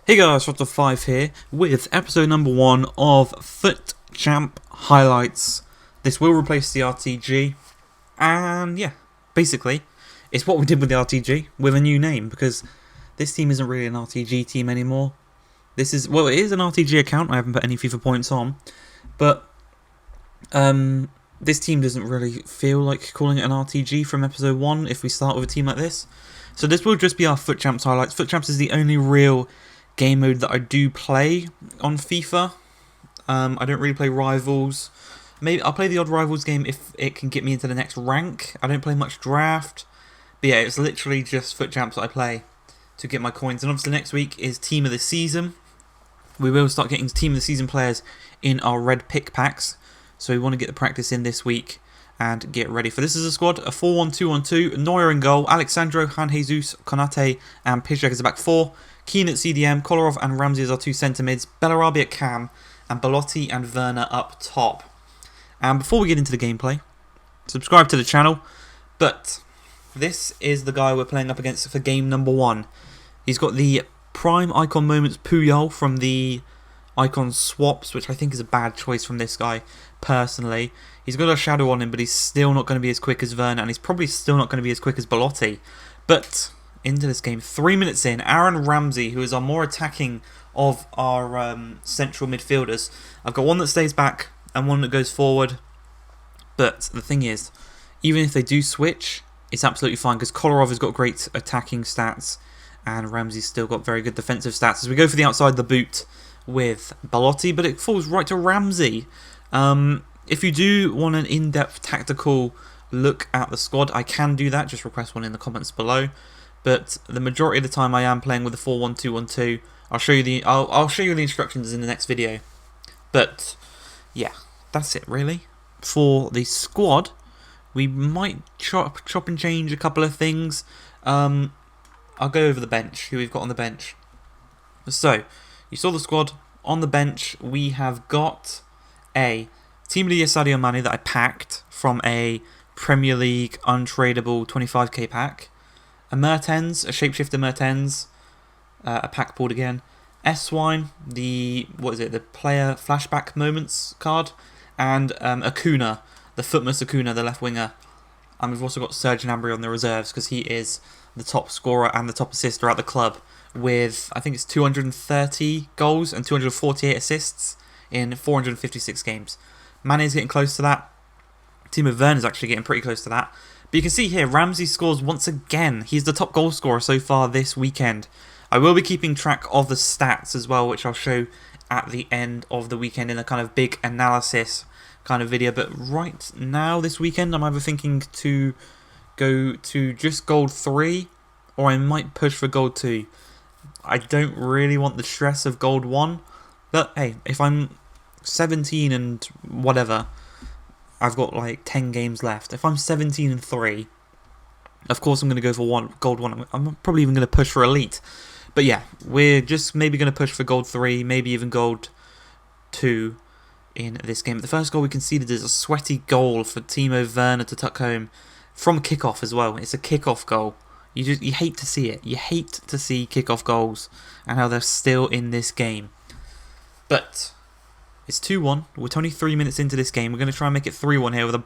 Hey guys, FUT here with episode number 1 of FUT Champ Highlights. This will replace the RTG, and yeah, basically, it's what we did with the RTG with a new name, because this team isn't really an RTG team anymore. This is, well, it is an RTG account, I haven't put any FIFA points on, but this team doesn't really feel like calling it an RTG from episode 1 if we start with a team like this. So this will just be our FUT Champs highlights. FUT Champs is the only real game mode that I do play on FIFA. I don't really play Rivals. Maybe I'll play the odd Rivals game if it can get me into the next rank. I don't play much Draft. But yeah, it's literally just FUT Champs that I play to get my coins. And obviously next week is Team of the Season. We will start getting Team of the Season players in our red pick packs. So we want to get the practice in this week and get ready for this. Is a squad, a 4-1-2-1-2, Neuer in goal, Alexandro, Han Jesus, Konate and Pizek as the back 4. Keane at CDM, Kolarov and Ramsey as our 2 centre mids, Bellarabi at cam, and Belotti and Werner up top. And before we get into the gameplay, subscribe to the channel. But this is the guy we're playing up against for game number 1. He's got the Prime Icon Moments Puyol from the Icon Swaps, which I think is a bad choice from this guy, personally. He's got a shadow on him, but he's still not going to be as quick as Werner, and he's probably still not going to be as quick as Belotti. But into this game, 3 minutes in, Aaron Ramsey, who is our more attacking of our central midfielders. I've got one that stays back and one that goes forward. But the thing is, even if they do switch, it's absolutely fine, because Kolarov has got great attacking stats and Ramsey's still got very good defensive stats. As we go for the outside the boot with Belotti, but it falls right to Ramsey. If you do want an in-depth tactical look at the squad, I can do that. Just request one in the comments below. But the majority of the time I am playing with the 4-1-2-1-2. I'll show you the instructions in the next video. But yeah, that's it really. For the squad, we might chop and change a couple of things. I'll go over the bench, who we've got on the bench. So, you saw the squad. On the bench, we have got a Team of the Year Sadio Mane that I packed from a Premier League untradeable 25k pack. A Mertens, a Shapeshifter Mertens, a pack pulled again. S-Wine, the player flashback moments card, and Acuna, the Footmus Acuna, the left winger. And we've also got Serge Gnabry on the reserves, because he is the top scorer and the top assister at the club with, I think it's 230 goals and 248 assists in 456 games. Mane's getting close to that. Timo Werner is actually getting pretty close to that. But you can see here, Ramsey scores once again. He's the top goal scorer so far this weekend. I will be keeping track of the stats as well, which I'll show at the end of the weekend in a kind of big analysis kind of video. But right now, this weekend, I'm either thinking to go to just gold 3, or I might push for gold 2. I don't really want the stress of gold 1, but hey, if I'm 17 and whatever, I've got like 10 games left. If I'm 17 and 3, of course I'm going to go for gold 1. I'm probably even going to push for elite. But yeah, we're just maybe going to push for gold 3, maybe even gold 2 in this game. The first goal we conceded is a sweaty goal for Timo Werner to tuck home from kickoff as well. It's a kickoff goal. You hate to see it. You hate to see kickoff goals and how they're still in this game. But it's 2-1. We're only 3 minutes into this game. We're going to try and make it 3-1 here with a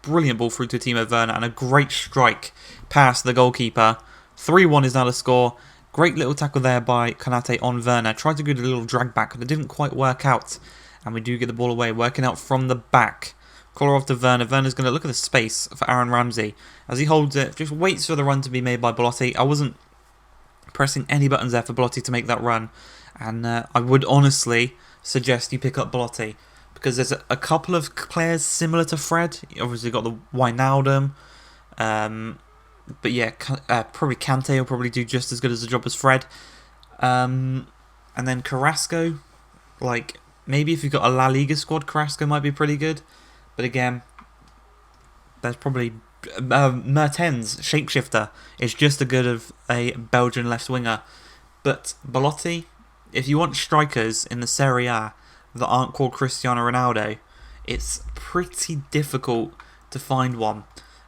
brilliant ball through to Timo Werner and a great strike past the goalkeeper. 3-1 is now the score. Great little tackle there by Konate on Werner. Tried to do a little drag back, but it didn't quite work out. And we do get the ball away, working out from the back. Kolarov to Werner. Werner's going to look at the space for Aaron Ramsey. As he holds it, just waits for the run to be made by Belotti. I wasn't pressing any buttons there for Belotti to make that run. And I would honestly suggest you pick up Belotti, because there's a couple of players similar to Fred. You obviously got the Wijnaldum. But yeah, probably Kante will probably do just as good as a job as Fred. And then Carrasco, like, maybe if you've got a La Liga squad, Carrasco might be pretty good. But again, there's probably Mertens, Shapeshifter, is just as good of a Belgian left winger. But Belotti, if you want strikers in the Serie A that aren't called Cristiano Ronaldo, it's pretty difficult to find one.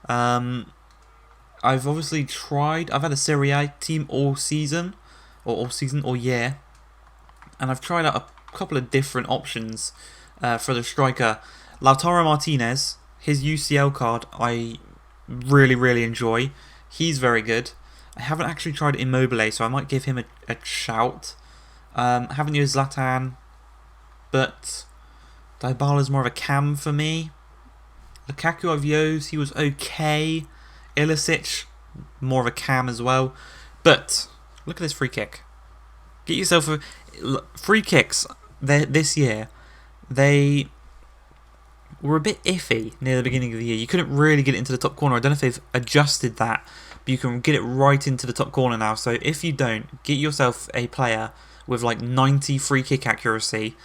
I've obviously tried. I've had a Serie A team all season, or all year, and I've tried out a couple of different options for the striker. Lautaro Martinez, his UCL card, I really enjoy. He's very good. I haven't actually tried Immobile, so I might give him a shout. I haven't used Zlatan, but Dybala's more of a cam for me. Lukaku I've used, he was okay. Ilicic, more of a cam as well. But look at this free kick. Get yourself a free kicks. This year, they were a bit iffy near the beginning of the year. You couldn't really get it into the top corner. I don't know if they've adjusted that, but you can get it right into the top corner now. So if you don't, get yourself a player with like 90 free kick accuracy,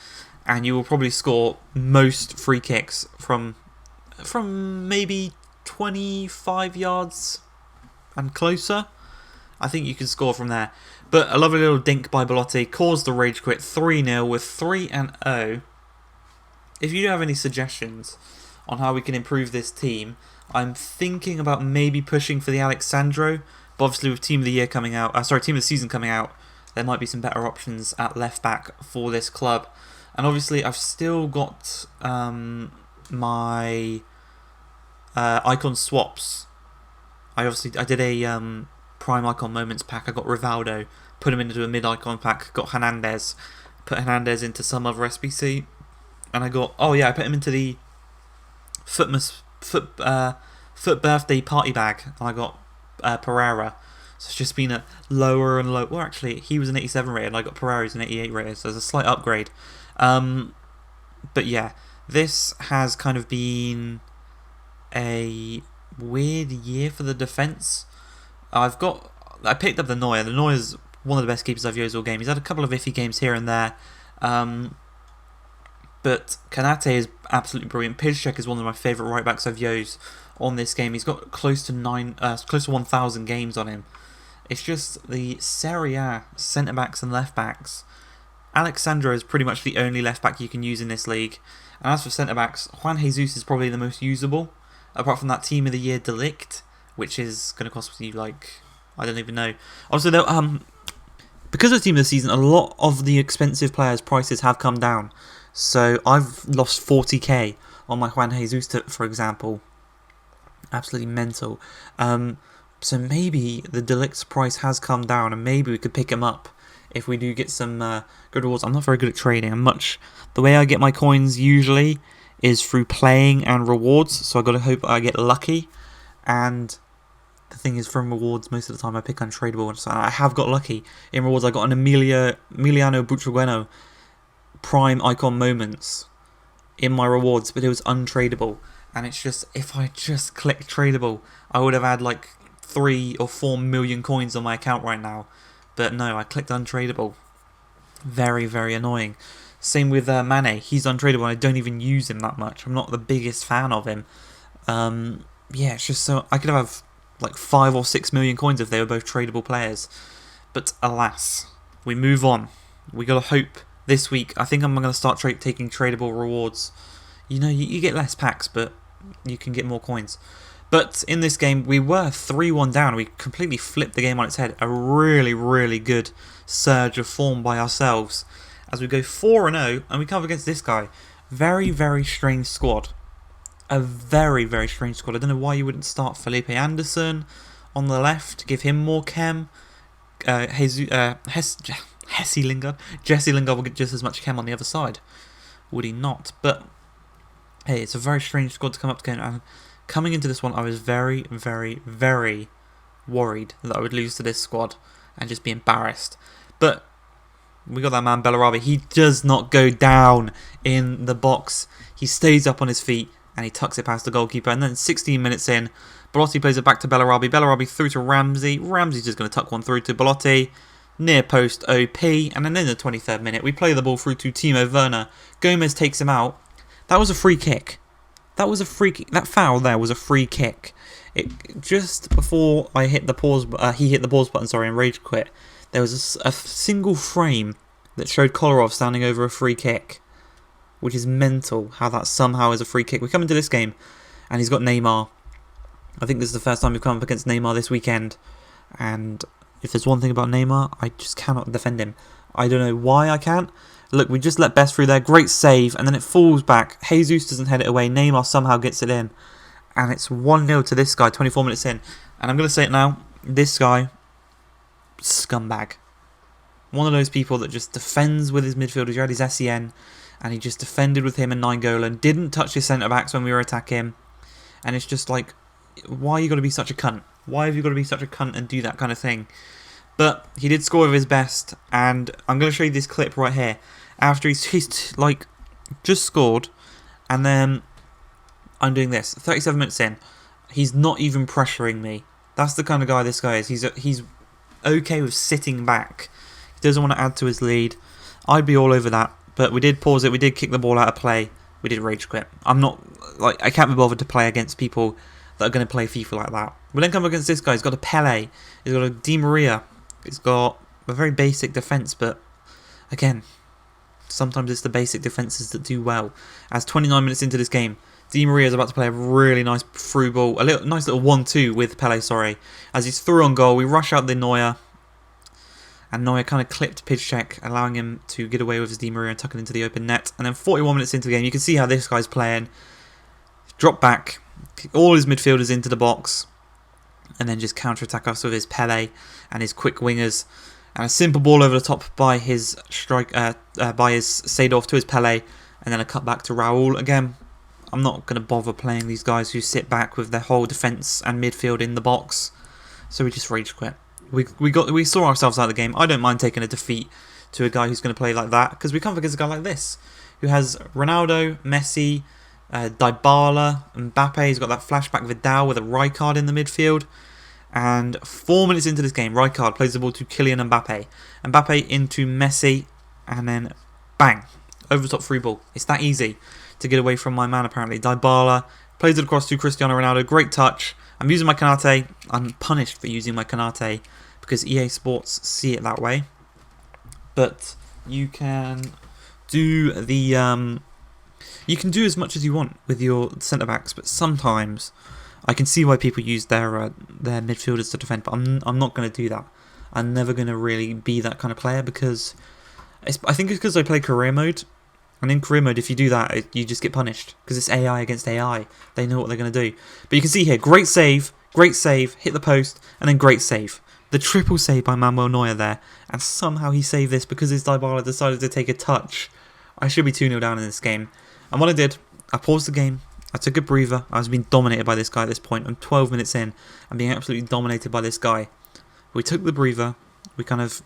and you will probably score most free kicks from maybe 25 yards and closer. I think you can score from there. But a lovely little dink by Belotti caused the rage quit 3-0 with 3-0. If you do have any suggestions on how we can improve this team, I'm thinking about maybe pushing for the Alexandro. But obviously with Team of the Year coming out, Team of the Season coming out, there might be some better options at left back for this club. And obviously I've still got my icon swaps. I did a prime icon moments pack. I got Rivaldo, put him into a mid icon pack. Got Hernandez, put Hernandez into some other SBC, and I put him into the foot birthday party bag, and I got Pereira. So it's just been a lower and lower. Well, actually, he was an 87 rated, and I got Pereira's an 88 rated, so there's a slight upgrade. But yeah, this has kind of been a weird year for the defence. I picked up the Neuer. The Neuer's one of the best keepers I've used all game. He's had a couple of iffy games here and there. But Kanate is absolutely brilliant. Piszczek is one of my favourite right backs I've used on this game. He's got close to 1,000 games on him. It's just the Serie A centre backs and left backs. Alexandro is pretty much the only left back you can use in this league. And as for centre backs, Juan Jesus is probably the most usable, apart from that Team of the Year Delict, which is going to cost you I don't even know. Also, because of Team of the Season, a lot of the expensive players' prices have come down. So I've lost 40k on my Juan Jesus, for example. Absolutely mental. So maybe the Delict's price has come down, and maybe we could pick him up if we do get some good rewards. I'm not very good at trading. The way I get my coins usually is through playing and rewards. So I got to hope I get lucky. And the thing is, from rewards, most of the time I pick untradeable. So I have got lucky in rewards. I got an Emiliano Butragueno prime icon moments in my rewards, but it was untradeable. And it's just, if I just clicked tradable, I would have had like 3 or 4 million coins on my account right now. But no, I clicked untradeable. Very, very annoying. Same with Mane. He's untradeable and I don't even use him that much. I'm not the biggest fan of him. Yeah, it's just so... I could have like 5 or 6 million coins if they were both tradable players. But alas, we move on. We got to hope this week. I think I'm going to start taking tradable rewards. You know, you get less packs, but you can get more coins. But in this game, we were 3-1 down. We completely flipped the game on its head. A really, really good surge of form by ourselves. As we go 4-0, and we come up against this guy. Very, very strange squad. A very, very strange squad. I don't know why you wouldn't start Felipe Anderson on the left. Give him more chem. Jesse Lingard. Jesse Lingard will get just as much chem on the other side. Would he not? But, hey, it's a very strange squad to come up against. And coming into this one, I was very, very, very worried that I would lose to this squad and just be embarrassed. But we got that man Bellarabi. He does not go down in the box. He stays up on his feet and he tucks it past the goalkeeper. And then 16 minutes in, Belotti plays it back to Bellarabi. Bellarabi through to Ramsey. Ramsey's just going to tuck one through to Belotti. Near post OP. And then in the 23rd minute, we play the ball through to Timo Werner. Gomez takes him out. That was a free kick. That foul there was a free kick. Just before I hit the pause, he hit the pause button, and rage quit. There was a single frame that showed Kolarov standing over a free kick, which is mental. How that somehow is a free kick. We come into this game, and he's got Neymar. I think this is the first time we've come up against Neymar this weekend, and if there's one thing about Neymar, I just cannot defend him. I don't know why I can't. Look, we just let Best through there. Great save. And then it falls back. Jesus doesn't head it away. Neymar somehow gets it in. And it's 1-0 to this guy 24 minutes in. And I'm going to say it now. This guy, scumbag. One of those people that just defends with his midfielders. You had his SEN. And he just defended with him and Nainggolan. Didn't touch his centre-backs when we were attacking. And it's just like, why are you got to be such a cunt? Why have you got to be such a cunt and do that kind of thing? But he did score with his best, and I'm going to show you this clip right here. After he's like just scored, and then I'm doing this. 37 minutes in, he's not even pressuring me. That's the kind of guy this guy is. He's okay with sitting back. He doesn't want to add to his lead. I'd be all over that, but we did pause it. We did kick the ball out of play. We did rage quit. I can't be bothered to play against people that are going to play FIFA like that. We then come against this guy. He's got a Pele. He's got a Di Maria. He's got a very basic defence, but again, sometimes it's the basic defences that do well. As 29 minutes into this game, Di Maria is about to play a really nice through ball, nice little 1-2 with Pele, sorry. As he's through on goal, we rush out the Neuer, and Neuer kind of clipped Piszczek, allowing him to get away with his Di Maria and tuck it into the open net. And then 41 minutes into the game, you can see how this guy's playing. Drop back, all his midfielders into the box, and then just counter-attack us with his Pele and his quick wingers. And a simple ball over the top by his Seedorf to his Pele, and then a cut back to Raul. Again, I'm not going to bother playing these guys who sit back with their whole defence and midfield in the box. So we just rage quit. We saw ourselves out of the game. I don't mind taking a defeat to a guy who's going to play like that, because we come up against a guy like this, who has Ronaldo, Messi, Dybala, Mbappe. He's got that flashback Vidal with a RECROD in the midfield. And 4 minutes into this game, RECROD plays the ball to Kylian Mbappe. Mbappe into Messi, and then bang, over the top free ball. It's that easy to get away from my man apparently. Dybala plays it across to Cristiano Ronaldo. Great touch. I'm using my Kanate. I'm punished for using my Kanate because EA Sports see it that way. But you can do the you can do as much as you want with your centre backs, but sometimes I can see why people use their midfielders to defend. But I'm not going to do that. I'm never going to really be that kind of player, because I think it's because I play career mode. And in career mode, if you do that, you just get punished. Because it's AI against AI. They know what they're going to do. But you can see here, great save, hit the post, and then great save. The triple save by Manuel Neuer there. And somehow he saved this because his Dybala decided to take a touch. I should be 2-0 down in this game. And what I did, I paused the game. I took a breather. I was being dominated by this guy at this point. I'm 12 minutes in. I'm being absolutely dominated by this guy. We took the breather. We kind of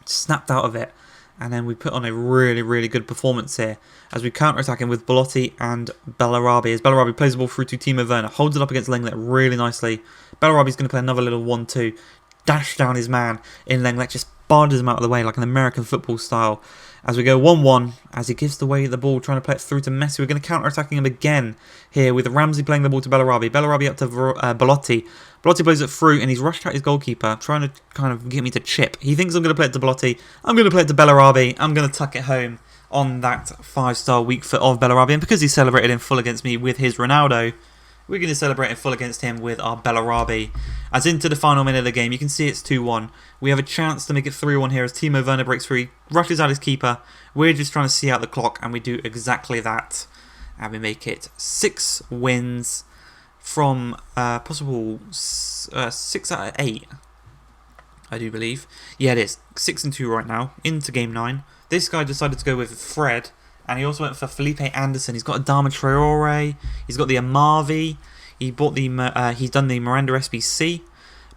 snapped out of it. And then we put on a really, really good performance here as we counter-attack him with Belotti and Bellarabi. As Bellarabi plays the ball through to Timo Werner, holds it up against Lenglet really nicely. Bellarabi's going to play another little 1-2. Dash down his man in Lenglet, just barges him out of the way like an American football style. As we go 1-1, as he gives away the ball, trying to play it through to Messi. We're going to counter-attacking him again here with Ramsey playing the ball to Bellarabi. Bellarabi up to Belotti. Belotti plays it through, and he's rushed out his goalkeeper, trying to kind of get me to chip. He thinks I'm going to play it to Belotti. I'm going to play it to Bellarabi. I'm going to tuck it home on that 5-star weak foot of Bellarabi. And because he celebrated in full against me with his Ronaldo, we're going to celebrate in full against him with our Bellarabi. As into the final minute of the game, you can see it's 2-1. We have a chance to make it 3-1 here as Timo Werner breaks free, rushes out his keeper. We're just trying to see out the clock, and we do exactly that. And we make it 6 wins from possible 6 out of 8, I do believe. Yeah, it is. 6-2 right now, into game 9. This guy decided to go with Fred, and he also went for Felipe Anderson. He's got Adama Traore, he's got the Amavi, he's done the Miranda SBC,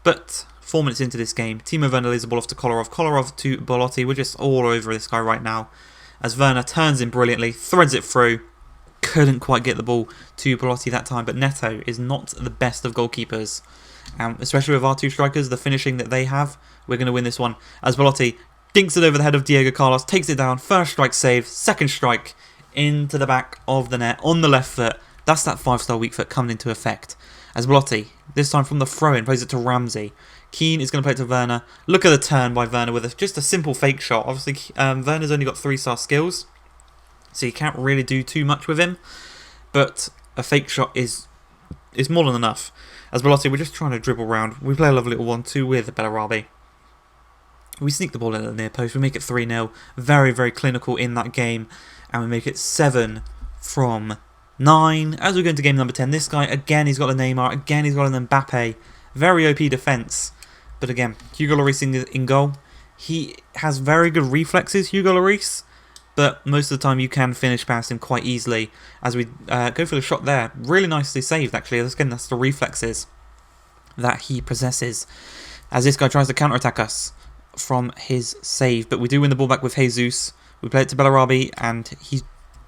but 4 minutes into this game, Timo Werner lays the ball off to Kolarov, Kolarov to Belotti. We're just all over this guy right now, as Werner turns in brilliantly, threads it through. Couldn't quite get the ball to Belotti that time, but Neto is not the best of goalkeepers, especially with our two strikers, the finishing that they have. We're going to win this one as Belotti dinks it over the head of Diego Carlos, takes it down, first strike save, second strike into the back of the net on the left foot. That's that 5-star weak foot coming into effect as Belotti, this time from the throw-in, plays it to Ramsey. Keane is going to play it to Werner. Look at the turn by Werner with just a simple fake shot. Obviously, Werner's only got 3-star skills, so you can't really do too much with him, but a fake shot is more than enough. As Belotti, we're just trying to dribble around. We play a lovely little 1-2 with Bellarabi. We sneak the ball in at the near post. We make it 3-0. Very, very clinical in that game. And we make it 7 from 9. As we go into game number 10, this guy, again, he's got a Neymar. Again, he's got an Mbappe. Very OP defence. But again, Hugo Lloris in goal. He has very good reflexes, Hugo Lloris. But most of the time you can finish past him quite easily. As we go for the shot there. Really nicely saved, actually. Again, that's the reflexes that he possesses. As this guy tries to counter-attack us from his save. But we do win the ball back with Jesus. We play it to Bellarabi, and thing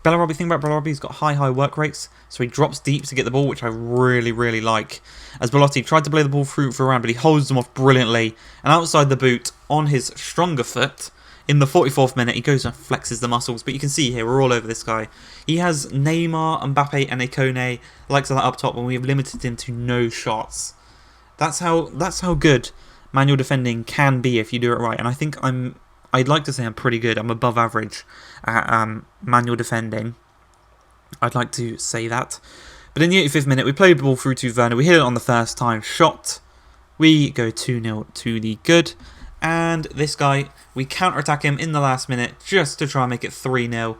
about Bellarabi, he's got high work rates, so he drops deep to get the ball, which I really, really like. As Belotti tried to play the ball through for around, but he holds them off brilliantly. And outside the boot, on his stronger foot, in the 44th minute, he goes and flexes the muscles. But you can see here, we're all over this guy. He has Neymar, Mbappe, and Ekone, likes of that up top, and we have limited him to no shots. That's how good manual defending can be if you do it right. And I think I'd like to say I'm pretty good. I'm above average at manual defending. I'd like to say that. But in the 85th minute, we played the ball through to Werner. We hit it on the first time shot. We go 2-0 to the good. And this guy, we counter-attack him in the last minute just to try and make it 3-0.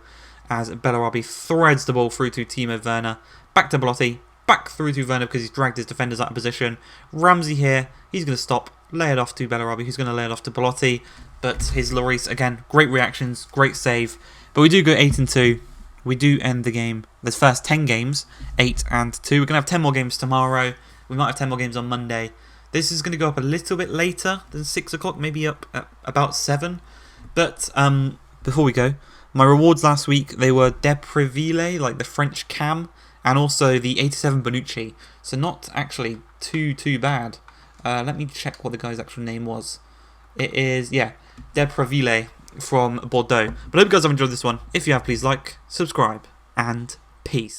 As Bellarabi threads the ball through to Timo Werner. Back to Belotti. Back through to Werner because he's dragged his defenders out of position. Ramsey here. He's going to stop. Lay it off to Bellarabi, who's going to lay it off to Belotti. But his Lloris, again, great reactions, great save. But we do go 8-2. We do end the game. There's first 10 games, 8-2. We're going to have 10 more games tomorrow. We might have 10 more games on Monday. This is going to go up a little bit later than 6 o'clock, maybe up at about 7. But before we go, my rewards last week, they were Depreville, like the French cam, and also the 87 Bonucci. So not actually too bad. Let me check what the guy's actual name was. It is, yeah, Depreville from Bordeaux. But I hope you guys have enjoyed this one. If you have, please like, subscribe, and peace.